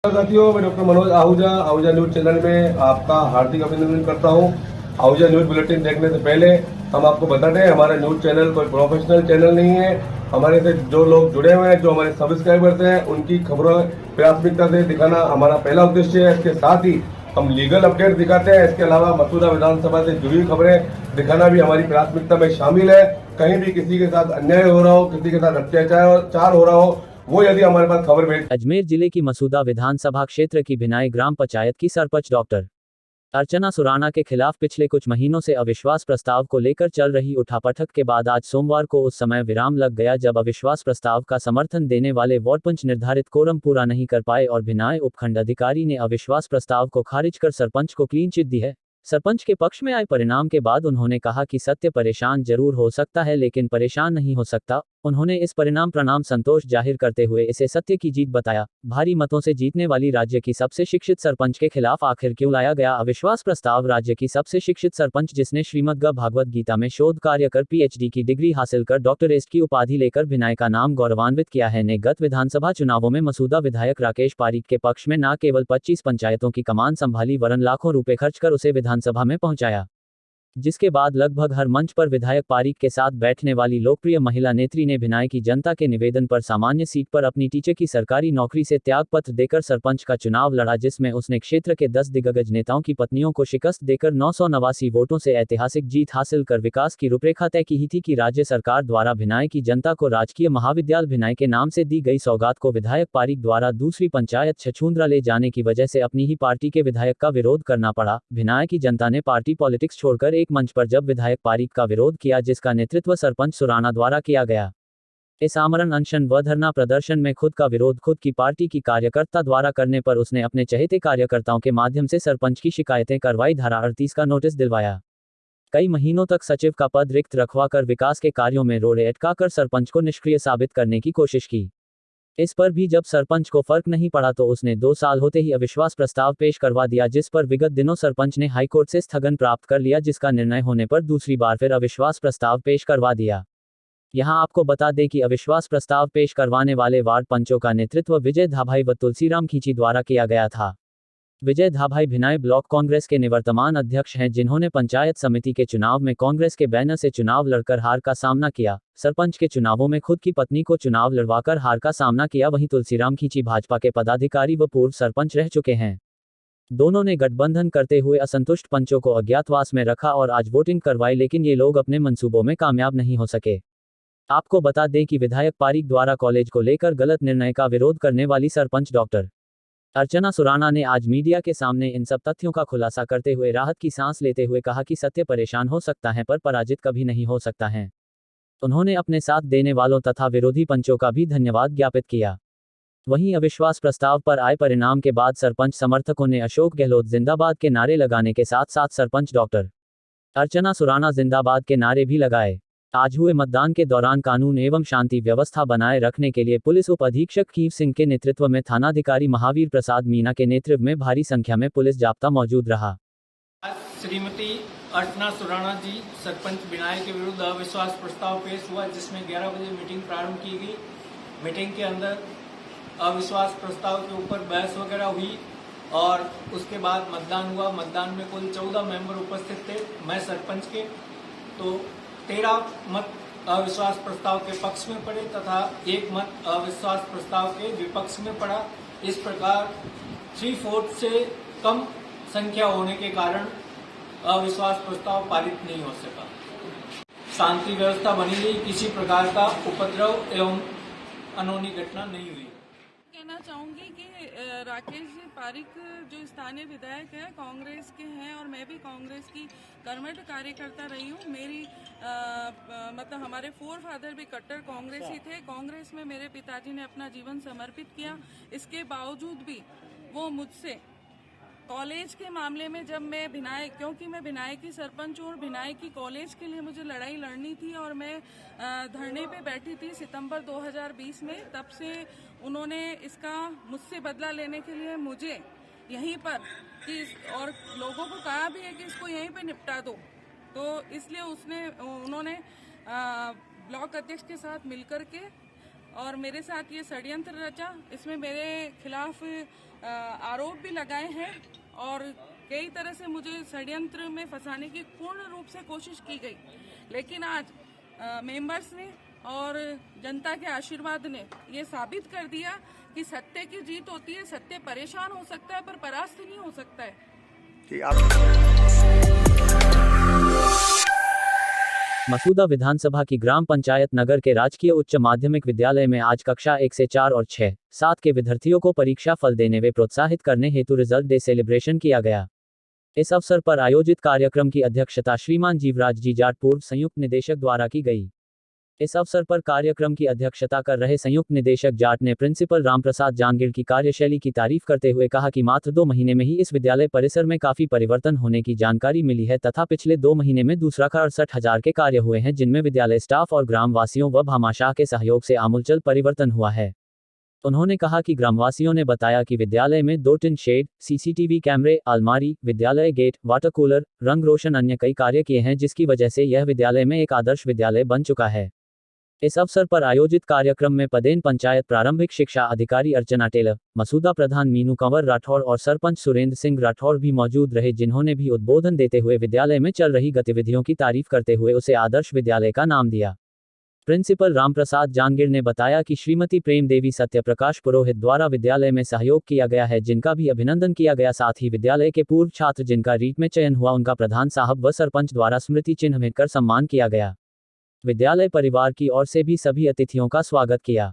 साथियों, मैं doctor Manoj Ahuja Ahuja news channel में आपका हार्दिक अभिनंदन करता हूं। आहूजा न्यूज बुलेटिन देखने से पहले हम आपको बता दें, हमारा न्यूज चैनल कोई प्रोफेशनल चैनल नहीं है। हमारे से जो लोग जुड़े हुए हैं, जो हमारे सब्सक्राइबर्स हैं, उनकी खबरों प्राथमिकता से दिखाना हमारा पहला उद्देश्य है। इसके साथ ही हम लीगल अपडेट दिखाते हैं। इसके अलावा मसूदा विधानसभा से जुड़ी खबरें दिखाना भी हमारी प्राथमिकता में शामिल है। कहीं भी किसी के साथ अन्याय हो रहा हो, किसी के साथ अत्याचार हो रहा हो, वो यदि हमारे पास खबर भेज। अजमेर जिले की मसूदा विधानसभा क्षेत्र की भिनाई ग्राम पंचायत की सरपंच डॉक्टर अर्चना सुराना के खिलाफ पिछले कुछ महीनों से अविश्वास प्रस्ताव को लेकर चल रही उठापटक के बाद आज सोमवार को उस समय विराम लग गया जब अविश्वास प्रस्ताव का समर्थन देने वाले वार्ड पंच निर्धारित कोरम पूरा नहीं कर पाए और भिनाई उपखंड अधिकारी ने अविश्वास प्रस्ताव को खारिज कर सरपंच को क्लीन चिट दी है। सरपंच के पक्ष में आए परिणाम के बाद उन्होंने कहा कि सत्य परेशान जरूर हो सकता है लेकिन परेशान नहीं हो सकता। उन्होंने इस परिणाम प्रणाम संतोष जाहिर करते हुए इसे सत्य की जीत बताया। भारी मतों से जीतने वाली राज्य की सबसे शिक्षित सरपंच के खिलाफ आखिर क्यों लाया गया अविश्वास प्रस्ताव। राज्य की सबसे शिक्षित सरपंच जिसने श्रीमद् भागवत गीता में शोध कार्य कर PhD की डिग्री हासिल कर डॉक्टरेट की उपाधि लेकर भिनाई का नाम गौरवान्वित किया है, ने गत विधानसभा चुनावों में मसूदा विधायक राकेश पारीक के पक्ष में न केवल 25 पंचायतों की कमान संभाली वरन लाखों रुपए खर्च कर उसे विधानसभा में पहुंचाया, जिसके बाद लगभग हर मंच पर विधायक पारीक के साथ बैठने वाली लोकप्रिय महिला नेत्री ने भिनाई की जनता के निवेदन पर सामान्य सीट पर अपनी टीचर की सरकारी नौकरी से त्यागपत्र देकर सरपंच का चुनाव लड़ा, जिसमें उसने क्षेत्र के 10 दिग्गज नेताओं की पत्नियों को शिकस्त देकर 989 वोटों से ऐतिहासिक जीत हासिल कर विकास की रूपरेखा तय की थी कि राज्य सरकार द्वारा भिनाई की जनता को राजकीय महाविद्यालय भिनाई के नाम से दी गई सौगात को विधायक पारीक द्वारा दूसरी पंचायत छछूंद्रा ले जाने की वजह से अपनी ही पार्टी के विधायक का विरोध करना पड़ा। भिनाई की जनता ने पार्टी पॉलिटिक्स छोड़कर एक मंच पर जब विधायक पारीक का विरोध किया जिसका नेतृत्व सरपंच सुराना द्वारा किया गया। इस आमरण अनशन व धरना प्रदर्शन में खुद का विरोध खुद की पार्टी की कार्यकर्ता द्वारा करने पर उसने अपने चहेते कार्यकर्ताओं के माध्यम से सरपंच की शिकायतें करवाई, धारा 38 का नोटिस दिलवाया। कई महीनों तक सचिव का पद रिक्त रखवाकर विकास के कार्यों में रोड़े अटकाकर सरपंच को निष्क्रिय साबित करने की कोशिश की। इस पर भी जब सरपंच को फर्क नहीं पड़ा तो उसने 2 साल होते ही अविश्वास प्रस्ताव पेश करवा दिया, जिस पर विगत दिनों सरपंच ने हाईकोर्ट से स्थगन प्राप्त कर लिया, जिसका निर्णय होने पर दूसरी बार फिर अविश्वास प्रस्ताव पेश करवा दिया। यहां आपको बता दें कि अविश्वास प्रस्ताव पेश करवाने वाले वार्ड पंचों का नेतृत्व विजय धाभाई व तुलसीराम खींची द्वारा किया गया था। विजय धाभाई भिनाई ब्लॉक कांग्रेस के निवर्तमान अध्यक्ष हैं, जिन्होंने पंचायत समिति के चुनाव में कांग्रेस के बैनर से चुनाव लड़कर हार का सामना किया। सरपंच के चुनावों में खुद की पत्नी को चुनाव लड़वाकर हार का सामना किया। वहीं तुलसीराम खींची भाजपा के पदाधिकारी व पूर्व सरपंच रह चुके हैं। दोनों ने गठबंधन करते हुए असंतुष्ट पंचों को अज्ञातवास में रखा और आज वोटिंग करवाई, लेकिन ये लोग अपने मंसूबों में कामयाब नहीं हो सके। आपको बता दें कि विधायक पारीक द्वारा कॉलेज को लेकर गलत निर्णय का विरोध करने वाली सरपंच डॉक्टर अर्चना सुराना ने आज मीडिया के सामने इन सब तथ्यों का खुलासा करते हुए राहत की सांस लेते हुए कहा कि सत्य परेशान हो सकता है पर पराजित कभी नहीं हो सकता है। उन्होंने अपने साथ देने वालों तथा विरोधी पंचों का भी धन्यवाद ज्ञापित किया। वहीं अविश्वास प्रस्ताव पर आए परिणाम के बाद सरपंच समर्थकों ने अशोक गहलोत जिंदाबाद के नारे लगाने के साथ साथ सरपंच डॉक्टर अर्चना सुराना जिंदाबाद के नारे भी लगाए। आज हुए मतदान के दौरान कानून एवं शांति व्यवस्था बनाए रखने के लिए पुलिस उप अधीक्षक कीव सिंह के नेतृत्व में थानाधिकारी महावीर प्रसाद मीना के नेतृत्व में भारी संख्या में पुलिस जाब्ता मौजूद रहा। श्रीमती अर्चना सुराना जी सरपंच भिनाई के विरुद्ध अविश्वास प्रस्ताव पेश हुआ, जिसमें 11 बजे मीटिंग प्रारंभ की गई। मीटिंग के अंदर अविश्वास प्रस्ताव के ऊपर बहस वगैरह हुई और उसके बाद मतदान हुआ। मतदान में कुल 14 मेंबर उपस्थित थे, मैं सरपंच के, तो 13 मत अविश्वास प्रस्ताव के पक्ष में पड़े तथा 1 मत अविश्वास प्रस्ताव के विपक्ष में पड़ा। इस प्रकार 3/4 से कम संख्या होने के कारण अविश्वास प्रस्ताव पारित नहीं हो सका। शांति व्यवस्था बनी रही, किसी प्रकार का उपद्रव एवं अनहोनी घटना नहीं हुई। कहना चाहूँगी कि राकेश पारीक जो स्थानीय विधायक है कांग्रेस के हैं और मैं भी कांग्रेस की कर्मठ कार्यकर्ता रही हूँ। मेरी मतलब हमारे फोरफादर भी कट्टर कांग्रेसी थे। कांग्रेस में मेरे पिताजी ने अपना जीवन समर्पित किया। इसके बावजूद भी वो मुझसे कॉलेज के मामले में जब मैं भिनाई, क्योंकि मैं भिनाई की सरपंच हूँ और भिनाई की कॉलेज के लिए मुझे लड़ाई लड़नी थी और मैं धरने पे बैठी थी सितंबर 2020 में। तब से उन्होंने इसका मुझसे बदला लेने के लिए मुझे यहीं पर कि और लोगों को कहा भी है कि इसको यहीं पे निपटा दो, तो इसलिए उन्होंने ब्लॉक अध्यक्ष के साथ मिलकर के और मेरे साथ ये षड्यंत्र रचा। इसमें मेरे खिलाफ आरोप भी लगाए हैं और कई तरह से मुझे षड्यंत्र में फंसाने की पूर्ण रूप से कोशिश की गई। लेकिन आज मेंबर्स ने और जनता के आशीर्वाद ने ये साबित कर दिया कि सत्य की जीत होती है। सत्य परेशान हो सकता है पर परास्त नहीं हो सकता है। कि आप मसूदा विधानसभा की ग्राम पंचायत नगर के राजकीय उच्च माध्यमिक विद्यालय में आज कक्षा 1 से 4 और 6, 7 के विद्यार्थियों को परीक्षा फल देने व प्रोत्साहित करने हेतु रिजल्ट डे सेलिब्रेशन किया गया। इस अवसर पर आयोजित कार्यक्रम की अध्यक्षता श्रीमान जीवराज जी जाट पूर्व संयुक्त निदेशक द्वारा की गई। इस अवसर पर कार्यक्रम की अध्यक्षता कर रहे संयुक्त निदेशक जाट ने प्रिंसिपल रामप्रसाद जानगिड़ की कार्यशैली की तारीफ करते हुए कहा कि मात्र 2 महीने में ही इस विद्यालय परिसर में काफी परिवर्तन होने की जानकारी मिली है तथा पिछले 2 महीने में दूसरा का 68,000 के कार्य हुए हैं, जिनमें विद्यालय स्टाफ और ग्रामवासियों व भामाशाह के सहयोग से आमूलचल परिवर्तन हुआ है। उन्होंने कहा कि ग्रामवासियों ने बताया कि विद्यालय में 2 टिन शेड, सीसीटीवी कैमरे, अलमारी, विद्यालय गेट, वाटर कूलर, रंग रोशन अन्य कई कार्य किए हैं, जिसकी वजह से यह विद्यालय में एक आदर्श विद्यालय बन चुका है। इस अवसर पर आयोजित कार्यक्रम में पदेन पंचायत प्रारंभिक शिक्षा अधिकारी अर्चना टेलर, मसूदा प्रधान मीनू कंवर राठौड़ और सरपंच सुरेंद्र सिंह राठौड़ भी मौजूद रहे, जिन्होंने भी उद्बोधन देते हुए विद्यालय में चल रही गतिविधियों की तारीफ करते हुए उसे आदर्श विद्यालय का नाम दिया। प्रिंसिपल रामप्रसाद जानगिड़ ने बताया कि श्रीमती प्रेम देवी सत्यप्रकाश पुरोहित द्वारा विद्यालय में सहयोग किया गया है, जिनका भी अभिनंदन किया गया। साथ ही विद्यालय के पूर्व छात्र जिनका रीट में चयन हुआ, उनका प्रधान साहब व सरपंच द्वारा स्मृति चिन्ह भेंटकर सम्मान किया गया। विद्यालय परिवार की ओर से भी सभी अतिथियों का स्वागत किया।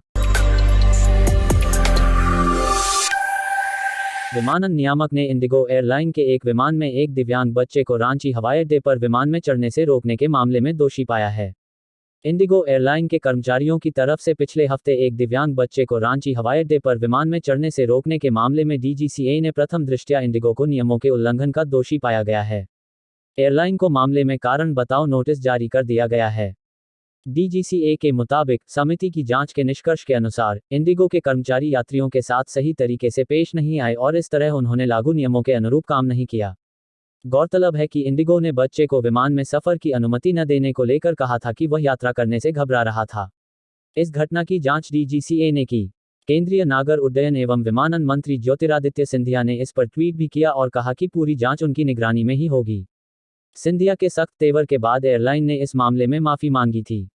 विमानन नियामक ने इंडिगो एयरलाइन के एक विमान में एक दिव्यांग बच्चे को रांची हवाई अड्डे पर विमान में चढ़ने से रोकने के मामले में दोषी पाया है। इंडिगो एयरलाइन के कर्मचारियों की तरफ से पिछले हफ्ते एक दिव्यांग बच्चे को रांची हवाई अड्डे पर विमान में चढ़ने से रोकने के मामले में डीजीसीए ने प्रथम दृष्टया इंडिगो को नियमों के उल्लंघन का दोषी पाया गया है। एयरलाइन को मामले में कारण बताओ नोटिस जारी कर दिया गया है। डीजीसीए के मुताबिक समिति की जांच के निष्कर्ष के अनुसार इंडिगो के कर्मचारी यात्रियों के साथ सही तरीके से पेश नहीं आए और इस तरह उन्होंने लागू नियमों के अनुरूप काम नहीं किया। गौरतलब है कि इंडिगो ने बच्चे को विमान में सफर की अनुमति न देने को लेकर कहा था कि वह यात्रा करने से घबरा रहा था। इस घटना की जांच डीजीसीए ने की। केंद्रीय नागर उड्डयन एवं विमानन मंत्री ज्योतिरादित्य सिंधिया ने इस पर ट्वीट भी किया और कहा कि पूरी जांच उनकी निगरानी में ही होगी। सिंधिया के सख्त तेवर के बाद एयरलाइन ने इस मामले में माफी मांगी थी।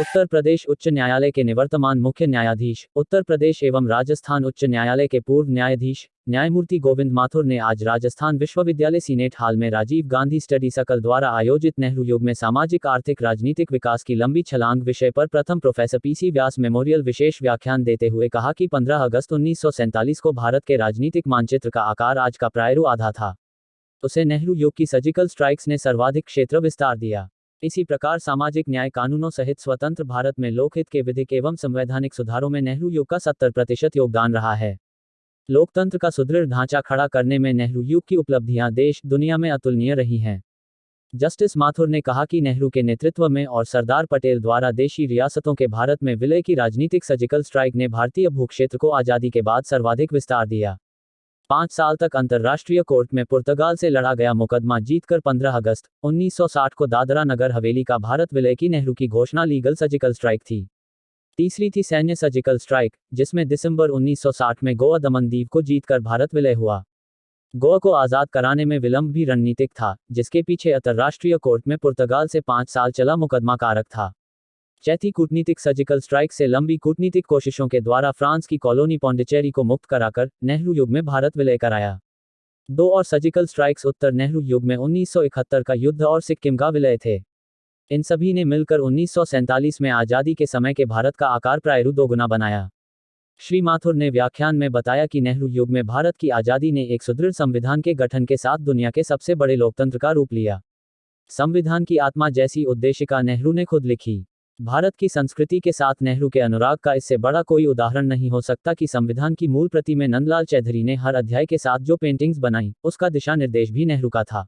उत्तर प्रदेश उच्च न्यायालय के निवर्तमान मुख्य न्यायाधीश, उत्तर प्रदेश एवं राजस्थान उच्च न्यायालय के पूर्व न्यायाधीश न्यायमूर्ति गोविंद माथुर ने आज राजस्थान विश्वविद्यालय सीनेट हाल में राजीव गांधी स्टडी सर्कल द्वारा आयोजित नेहरू युग में सामाजिक आर्थिक राजनीतिक विकास की लंबी छलांग विषय पर प्रथम प्रोफेसर पीसी व्यास मेमोरियल विशेष व्याख्यान देते हुए कहा कि 15 अगस्त 1947 को भारत के राजनीतिक मानचित्र का आकार आज का प्रायः आधा था। उसे नेहरू युग की सर्जिकल स्ट्राइक्स ने सर्वाधिक क्षेत्र विस्तार दिया। इसी प्रकार सामाजिक न्याय कानूनों सहित स्वतंत्र भारत में लोकहित के विधिक एवं संवैधानिक सुधारों में नेहरू युग का 70% योगदान रहा है। लोकतंत्र का सुदृढ़ ढांचा खड़ा करने में नेहरू युग की उपलब्धियां देश दुनिया में अतुलनीय रही हैं। जस्टिस माथुर ने कहा कि नेहरू के नेतृत्व में और सरदार पटेल द्वारा देशी रियासतों के भारत में विलय की राजनीतिक सर्जिकल स्ट्राइक ने भारतीय भूक्षेत्र को आज़ादी के बाद सर्वाधिक विस्तार दिया। 5 साल तक अंतर्राष्ट्रीय कोर्ट में पुर्तगाल से लड़ा गया मुकदमा जीतकर 15 अगस्त 1960 को दादरा नगर हवेली का भारत विलय की नेहरू की घोषणा लीगल सर्जिकल स्ट्राइक थी। तीसरी थी सैन्य सर्जिकल स्ट्राइक, जिसमें दिसंबर 1960 में गोवा दमन द्वीप को जीतकर भारत विलय हुआ। गोवा को आज़ाद कराने में विलंब भी रणनीतिक था, जिसके पीछे अंतर्राष्ट्रीय कोर्ट में पुर्तगाल से 5 साल चला मुकदमा कारक था। चौथी कूटनीतिक सर्जिकल स्ट्राइक से लंबी कूटनीतिक कोशिशों के द्वारा फ्रांस की कॉलोनी पौंडीचेरी को मुक्त कराकर नेहरू युग में भारत विलय कराया। 2 और सर्जिकल स्ट्राइक्स उत्तर नेहरू युग में 1971 का युद्ध और सिक्किम का विलय थे। इन सभी ने मिलकर 1947 में आज़ादी के समय के भारत का आकार प्रायः 2 गुना बनाया। श्री माथुर ने व्याख्यान में बताया कि नेहरू युग में भारत की आज़ादी ने एक सुदृढ़ संविधान के गठन के साथ दुनिया के सबसे बड़े लोकतंत्र का रूप लिया। संविधान की आत्मा जैसी उद्देशिका नेहरू ने खुद लिखी। भारत की संस्कृति के साथ नेहरू के अनुराग का इससे बड़ा कोई उदाहरण नहीं हो सकता कि संविधान की मूल प्रति में नंदलाल चौधरी ने हर अध्याय के साथ जो पेंटिंग्स बनाई, उसका दिशा निर्देश भी नेहरू का था।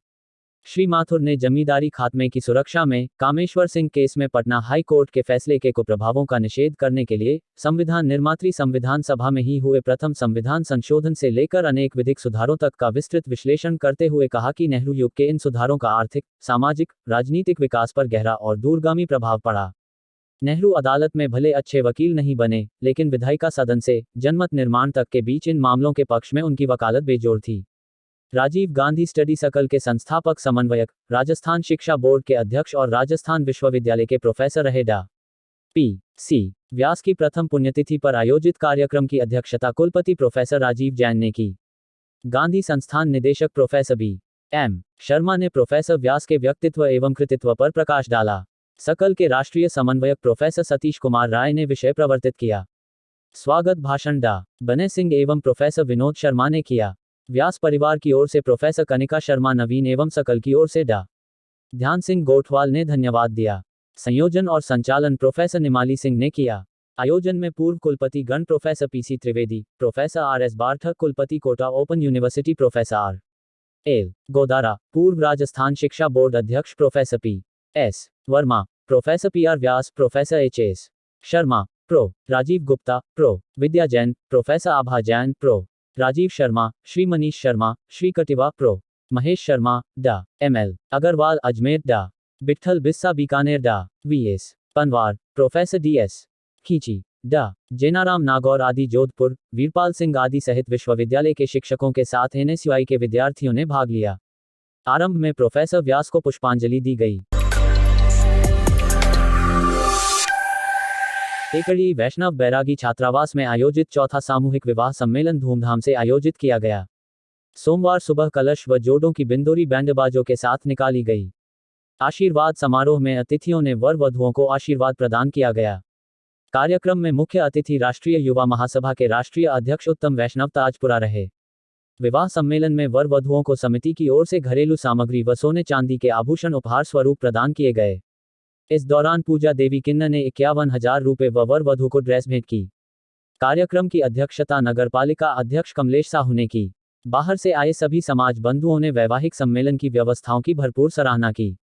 श्री माथुर ने जमींदारी खात्मे की सुरक्षा में कामेश्वर सिंह केस में पटना हाई कोर्ट के फैसले के कुप्रभावों का निषेध करने के लिए संविधान निर्मात्री संविधान सभा में ही हुए प्रथम संविधान संशोधन से लेकर अनेक विधिक सुधारों तक का विस्तृत विश्लेषण करते हुए कहा कि नेहरू युग के इन सुधारों का आर्थिक, सामाजिक, राजनीतिक विकास पर गहरा और दूरगामी प्रभाव पड़ा। नेहरू अदालत में भले अच्छे वकील नहीं बने, लेकिन विधायिका सदन से जनमत निर्माण तक के बीच इन मामलों के पक्ष में उनकी वकालत बेजोड़ थी। राजीव गांधी स्टडी सर्कल के संस्थापक समन्वयक, राजस्थान शिक्षा बोर्ड के अध्यक्ष और राजस्थान विश्वविद्यालय के प्रोफेसर रहे डा P.C. व्यास की प्रथम पुण्यतिथि पर आयोजित कार्यक्रम की अध्यक्षता कुलपति प्रोफेसर राजीव जैन ने की। गांधी संस्थान निदेशक प्रोफेसर B.M. शर्मा ने प्रोफेसर व्यास के व्यक्तित्व एवं कृतित्व पर प्रकाश डाला। सकल के राष्ट्रीय समन्वयक प्रोफेसर सतीश कुमार राय ने विषय प्रवर्तित किया। स्वागत भाषण डा बने सिंह एवं प्रोफेसर विनोद शर्मा ने किया। व्यास परिवार की ओर से प्रोफेसर कनिका शर्मा नवीन एवं सकल की ओर से डा ध्यान सिंह गोठवाल ने धन्यवाद दिया। संयोजन और संचालन प्रोफेसर निमाली सिंह ने किया। आयोजन में पूर्व कुलपति गण professor PC Trivedi, professor RS. Barthak, कुलपति Kota open university professor RL. Godara, पूर्व राजस्थान शिक्षा बोर्ड अध्यक्ष professor PS. Verma, professor PR. Vyas, professor HS. Sharma, prof. Rajeev Gupta, prof. Vidya Jain, professor Abha Jain, prof. Rajeev Sharma, Shri Manish Sharma, Shri Kativa, prof. Mahesh Sharma, Dr ML. Agarwal Ajmer, डा बिट्ठल बिस्सा बीकानेर, डा वी.एस. Panwar, professor DS. खींची, डा जेनाराम नागौर आदि जोधपुर, वीरपाल सिंह आदि सहित विश्वविद्यालय के शिक्षकों के साथ एनएसयूआई के विद्यार्थियों ने भाग लिया। आरंभ में प्रोफेसर व्यास को पुष्पांजलि दी गई। टेकड़ी वैष्णव बैरागी छात्रावास में आयोजित चौथा सामूहिक विवाह सम्मेलन धूमधाम से आयोजित किया गया। सोमवार सुबह कलश व जोड़ों की बिंदोरी बैंडबाजों के साथ निकाली गई। आशीर्वाद समारोह में अतिथियों ने वर वधुओं को आशीर्वाद प्रदान किया गया। कार्यक्रम में मुख्य अतिथि राष्ट्रीय युवा महासभा के राष्ट्रीय अध्यक्ष उत्तम वैष्णव ताजपुरा रहे। विवाह सम्मेलन में वर वधुओं को समिति की ओर से घरेलू सामग्री व सोने चांदी के आभूषण उपहार स्वरूप प्रदान किए गए। इस दौरान पूजा देवी किन्नर ने 51,000 रुपये व वर वधु को ड्रेस भेंट की। कार्यक्रम की अध्यक्षता नगरपालिका अध्यक्ष कमलेश साहू ने की। बाहर से आए सभी समाज बंधुओं ने वैवाहिक सम्मेलन की व्यवस्थाओं की भरपूर सराहना की।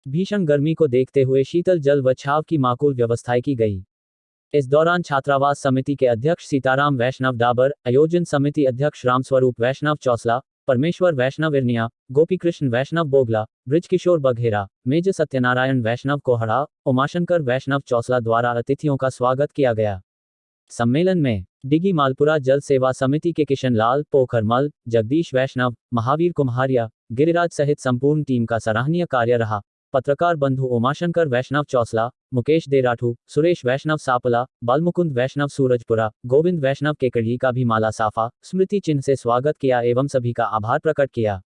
भीषण गर्मी को देखते हुए शीतल जल व छाव की माकूल व्यवस्थाएं की गई। इस दौरान छात्रावास समिति के अध्यक्ष सीताराम वैष्णव डाबर, आयोजन समिति अध्यक्ष रामस्वरूप वैष्णव चौसला, परमेश्वर वैष्णव इरनिया, गोपीकृष्ण वैष्णव बोगला, ब्रिजकिशोर बघेरा, मेजर सत्यनारायण वैष्णव कोहड़ा, उमाशंकर वैष्णव चौसला द्वारा अतिथियों का स्वागत किया गया। सम्मेलन में डिगी मालपुरा जल सेवा समिति के किशन लाल पोखरमल, जगदीश वैष्णव, महावीर कुम्हारिया, गिरिराज सहित संपूर्ण टीम का सराहनीय कार्य रहा। पत्रकार बंधु उमाशंकर वैष्णव चौसला, मुकेश देराठू, सुरेश वैष्णव सापला, बालमुकुंद वैष्णव सूरजपुरा, गोविंद वैष्णव केकड़ी का भी माला साफा स्मृति चिन्ह से स्वागत किया एवं सभी का आभार प्रकट किया।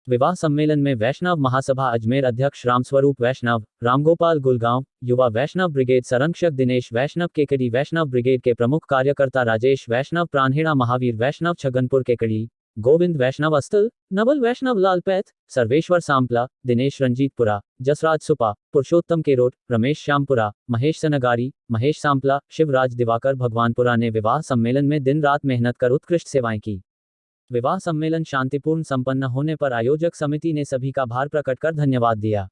विवाह सम्मेलन में वैष्णव महासभा अजमेर अध्यक्ष रामस्वरूप वैष्णव, रामगोपाल गुलगांव, युवा वैष्णव ब्रिगेड संरक्षक दिनेश वैष्णव केकड़ी, वैष्णव ब्रिगेड के प्रमुख कार्यकर्ता राजेश वैष्णव प्राणहेड़ा, महावीर वैष्णव छगनपुर केकड़ी, गोविंद वैष्णव अस्तल, नवल वैष्णव लालपैथ, सर्वेश्वर सांपला, दिनेश रंजीतपुरा, जसराज सुपा, पुरुषोत्तम केरोट, रमेश श्यामपुरा, महेश सनगारी, महेश सांपला, शिवराज दिवाकर भगवानपुरा ने विवाह सम्मेलन में दिन रात मेहनत कर उत्कृष्ट सेवाएं की। विवाह सम्मेलन शांतिपूर्ण संपन्न होने पर आयोजक समिति ने सभी का आभार प्रकट कर धन्यवाद दिया।